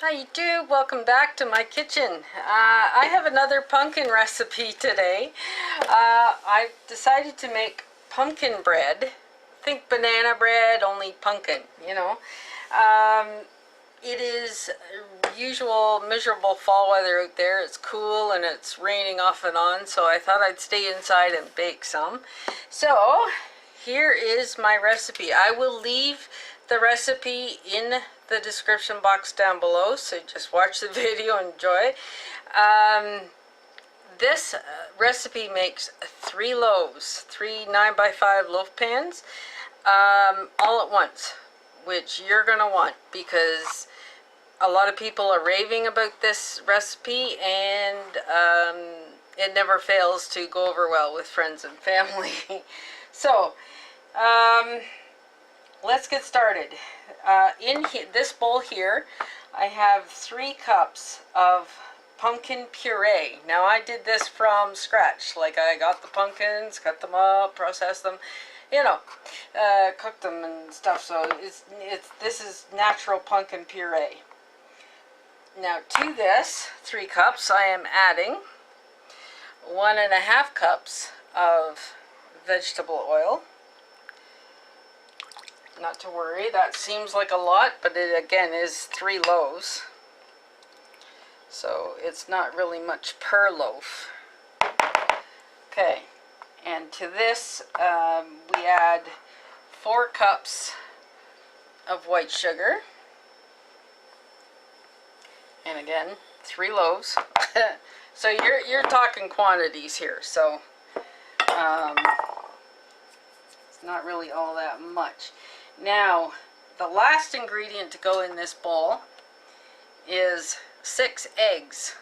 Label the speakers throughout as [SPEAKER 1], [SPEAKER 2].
[SPEAKER 1] How you do? Welcome back to my kitchen. I have another pumpkin recipe today. I've decided to make pumpkin bread. Think banana bread, only pumpkin, you know. It is usual miserable fall weather out there. It's cool and it's raining off and on, so I thought I'd stay inside and bake some. So here is my recipe. I will leave the recipe in the description box down below, so just watch the video and enjoy. This recipe makes 3 loaves, 3 9x5 loaf pans, all at once, which you're gonna want because a lot of people are raving about this recipe, and it never fails to go over well with friends and family. So let's get started. In this bowl here, I have 3 cups of pumpkin puree. Now I did this from scratch. Like, I got the pumpkins, cut them up, processed them, you know, cooked them and stuff. So this is natural pumpkin puree. Now to this 3 cups, I am adding 1.5 cups of vegetable oil. Not to worry, that seems like a lot, but it again is 3 loaves. So it's not really much per loaf. Okay, and to this we add 4 cups of white sugar. And again, 3 loaves. So you're talking quantities here, so it's not really all that much. Now, the last ingredient to go in this bowl is 6 eggs.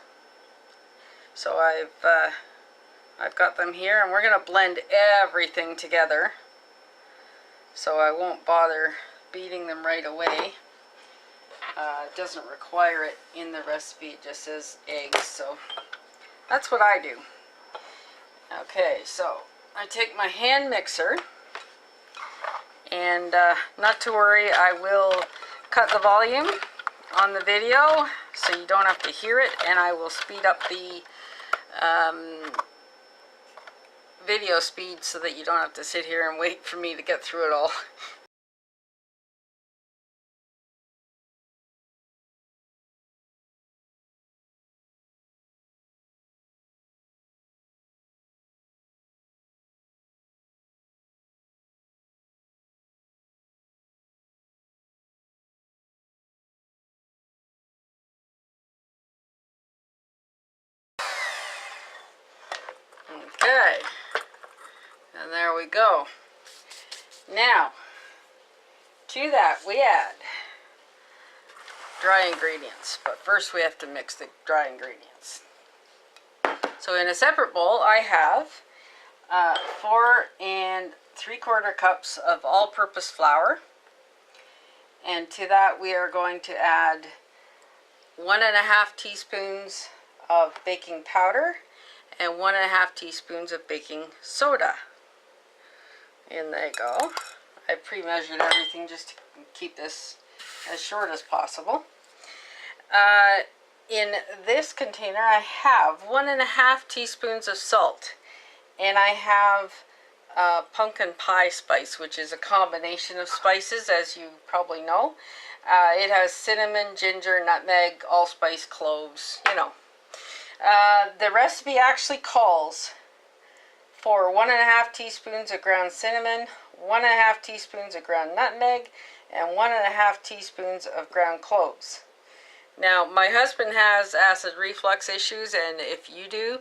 [SPEAKER 1] So I've got them here, and we're going to blend everything together. So I won't bother beating them right away. It doesn't require it in the recipe, it just says eggs, so that's what I do. Okay, so I take my hand mixer, and not to worry, I will cut the volume on the video so you don't have to hear it, and I will speed up the video speed so that you don't have to sit here and wait for me to get through it all. Okay, and there we go. Now, to that we add dry ingredients, but first we have to mix the dry ingredients. So in a separate bowl I have 4 3/4 cups of all-purpose flour, and to that we are going to add 1.5 teaspoons of baking powder and 1.5 teaspoons of baking soda. And there you go. I pre-measured everything just to keep this as short as possible. In this container I have 1.5 teaspoons of salt, and I have pumpkin pie spice, which is a combination of spices, as you probably know. It has cinnamon, ginger, nutmeg, allspice, cloves, you know. The recipe actually calls for 1.5 teaspoons of ground cinnamon, 1.5 teaspoons of ground nutmeg, and 1.5 teaspoons of ground cloves. Now, my husband has acid reflux issues, and if you do,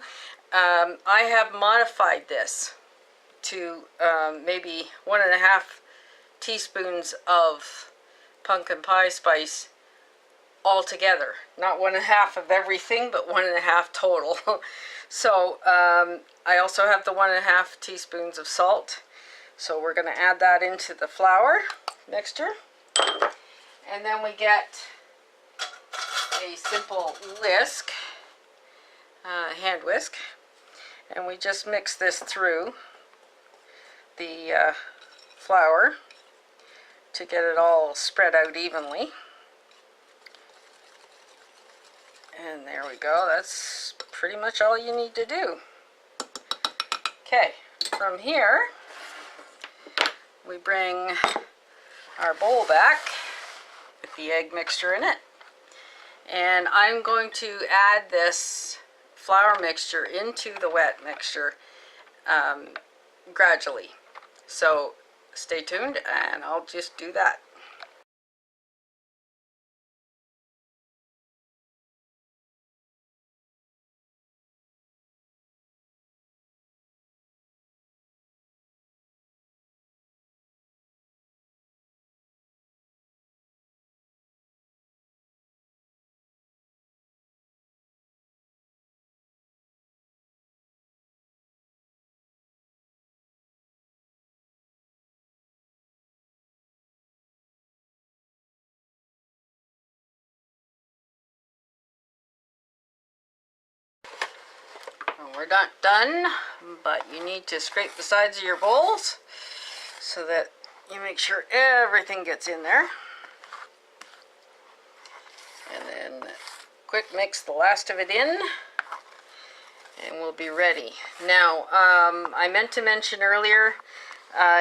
[SPEAKER 1] I have modified this to maybe 1.5 teaspoons of pumpkin pie spice altogether. Not 1.5 of everything, but 1.5 total. So I also have the 1.5 teaspoons of salt. So we're going to add that into the flour mixture. And then we get a simple whisk, hand whisk, and we just mix this through the flour to get it all spread out evenly. And there we go. That's pretty much all you need to do. Okay, from here, we bring our bowl back with the egg mixture in it. And I'm going to add this flour mixture into the wet mixture gradually. So stay tuned and I'll just do that. We're not done, but you need to scrape the sides of your bowls so that you make sure everything gets in there. And then quick mix the last of it in and we'll be ready. Now, I meant to mention earlier,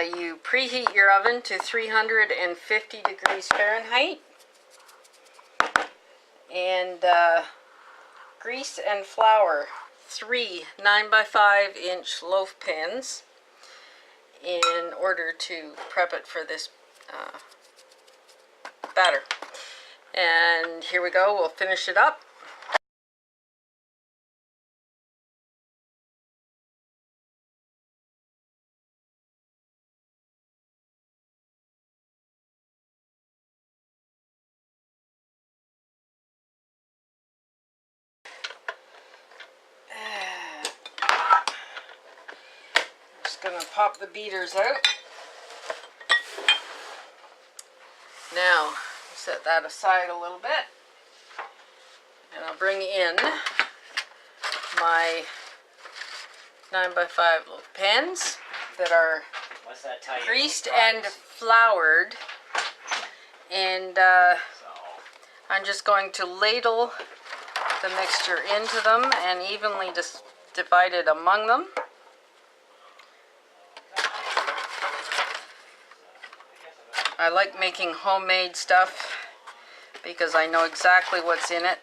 [SPEAKER 1] you preheat your oven to 350 degrees Fahrenheit. And grease and flour 3 9x5-inch loaf pans in order to prep it for this batter. And here we go, we'll finish it up. Just gonna pop the beaters out. Now, set that aside a little bit. And I'll bring in my 9x5 loaf pans that are greased and floured. And I'm just going to ladle the mixture into them and evenly just divide it among them. I like making homemade stuff because I know exactly what's in it.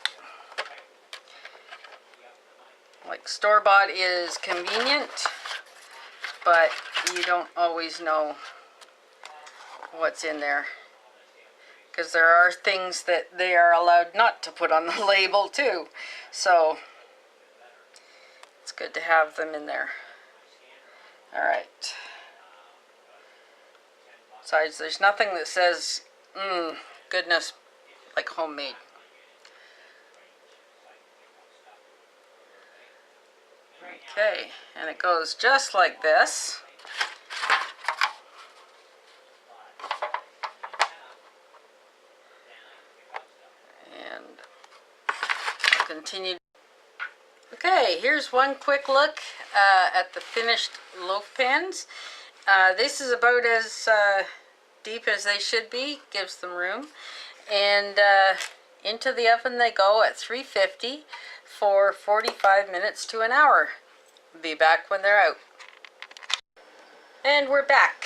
[SPEAKER 1] Like store-bought is convenient, but you don't always know what's in there, because there are things that they are allowed not to put on the label too. So it's good to have them in there. Alright. Besides, there's nothing that says, goodness, like homemade. Okay, and it goes just like this. And I'll continue. Okay, here's one quick look at the finished loaf pans. This is about as deep as they should be, gives them room. And into the oven they go at 350 for 45 minutes to an hour. Be back when they're out. And we're back.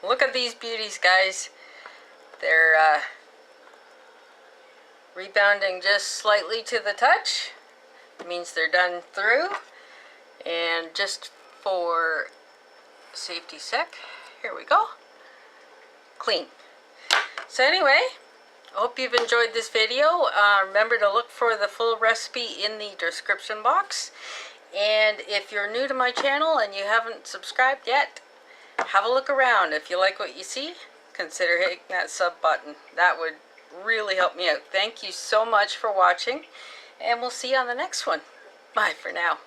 [SPEAKER 1] Look at these beauties, guys. They're rebounding just slightly to the touch. It means they're done through. And just for safety's sake, here we go. Clean. So anyway, I hope you've enjoyed this video. Remember to look for the full recipe in the description box. And if you're new to my channel and you haven't subscribed yet, have a look around. If you like what you see, consider hitting that sub button. That would really help me out. Thank you so much for watching, and we'll see you on the next one. Bye for now.